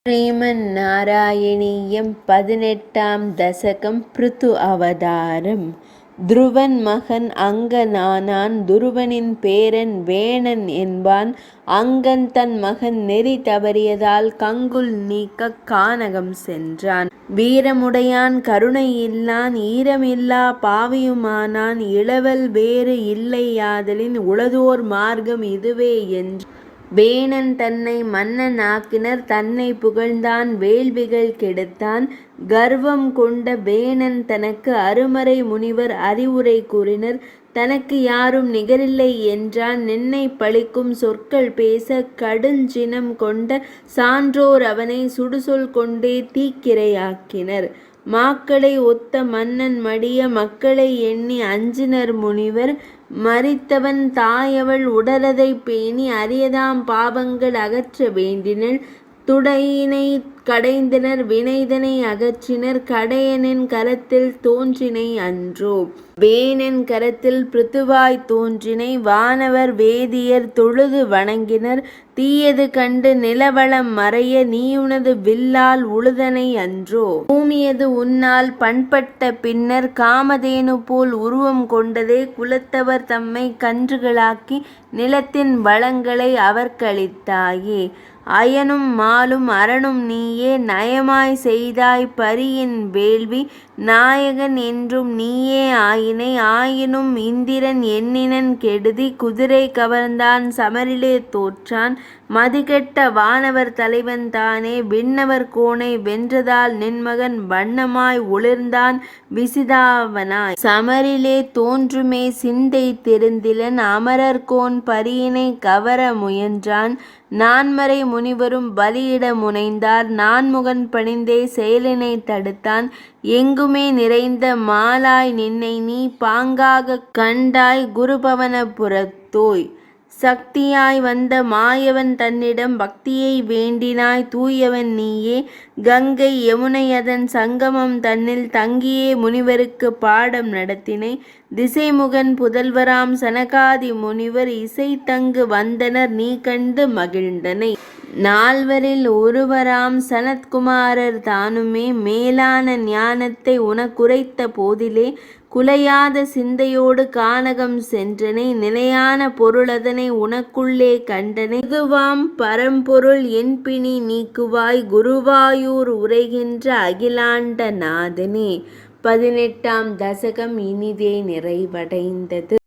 ஸ்ரீமன் நாராயணீயம் 18ஆம் தசகம் பிருது அவதாரம். துருவன் மகன் அங்கனானான். துருவனின் பேரன் வேணன் என்பான். அங்கன் தன் மகன் நெறி தவறியதால் கங்குல் நீக்கக் கானகம் சென்றான். வீரமுடையான் கருணை இல்லான் ஈரமில்லா பாவியுமானான். இளவல் வேறு இல்லையாதலின் உளதோர் மார்க்கம் இதுவே என்று வேணன் தன்னை மன்னன் ஆக்கினர். தன்னை புகழ்ந்தான் வேள்விகள் கெடுத்தான். கர்வம் கொண்ட வேணன் தனக்கு அருமறை முனிவர் அறிவுரை கூறினர். தனக்கு யாரும் நிகரில்லை என்றான். நின்னை பழிக்கும் சொற்கள் பேச கடுஞ்சினம் கொண்ட சான்றோர் அவனை சுடுசொல் கொண்டே தீக்கிரையாக்கினர். மாக்களை ஒத்த மன்னன் மடிய மக்களை எண்ணி அஞ்சினர் முனிவர். மரித்தவன் தாயவள் உடலதை பேணி அரியதாம் பாவங்கள் அகற்ற வேண்டினர். துடையினை கடைந்தனர் வினைதனை அகற்றினர். கடையனின் கரத்தில் தோன்றினை அன்றோ வேணன் கரத்தில் பிருத்துவாய் தோன்றினை. வானவர் வேதியர் தொழுது வணங்கினர். தீயது கண்டு நிலவளம் மறைய நீயுனது வில்லால் உழுதனை அன்றோ. பூமியது உன்னால் பண்பட்ட பின்னர் காமதேனு போல் உருவம் கொண்டதே. குலத்தவர் தம்மை கன்றுகளாக்கி நிலத்தின் வளங்களை அவர்க்களித்தாயே. அயனும் மாலும் அரணும் நீயே நயமாய் செய்தாய் பரியின் வேள்வி. நாயகன் என்றும் நீயே ஆயினை. ஆயினும் இந்திரன் எண்ணினன் கெடுதி. குதிரை கவர்ந்தான் சமரிலே தோற்றான். மதிகெட்ட வானவர் தலைவன் தானே. விண்ணவர் கோனை வென்றதால் நின்மகன் வண்ணமாய் ஒளிர்ந்தான் விசிதாவனாய். சமரிலே தோன்றுமே சிந்தை தெரிந்திலன். அமரர்கோன் பரியினை கவர முயன்றான். நான்மறை முனிவரும் பலியிட முனைந்தார். நான்முகன் பணிந்தே செயலினை தடுத்தான். எங்குமே நிறைந்த மாலாய் நின்னை நீ பாங்காகக் கண்டாய் குருபவனபுரத்தோய். சக்தியாய் வந்த மாயவன் தன்னிடம் பக்தியை வேண்டினாய் தூயவன் நீயே. கங்கை யமுனை அதன் சங்கமம் தன்னில் தங்கியே முனிவருக்கு பாடம் நடத்தினை. திசைமுகன் புதல்வராம் சனகாதி முனிவர் இசைத்தங்கு வந்தனர் நீ கண்டு மகிழ்ந்தனை. நால்வரில் ஒருவராம் சனத்குமாரர் தானுமே மேலான ஞானத்தை உனக்குரைத்த போதிலே. குலையாத சிந்தையோடு கானகம் சென்றனை. நிலையான பொருளதனை உனக்குள்ளே கண்டனை. இதுவாம் பரம்பொருள் என்பினி நீக்குவாய் குருவாயூர் உரைகின்ற அகிலாண்ட நாதனே. 18ஆம் தசகம் இனிதே நிறைவடைந்தது.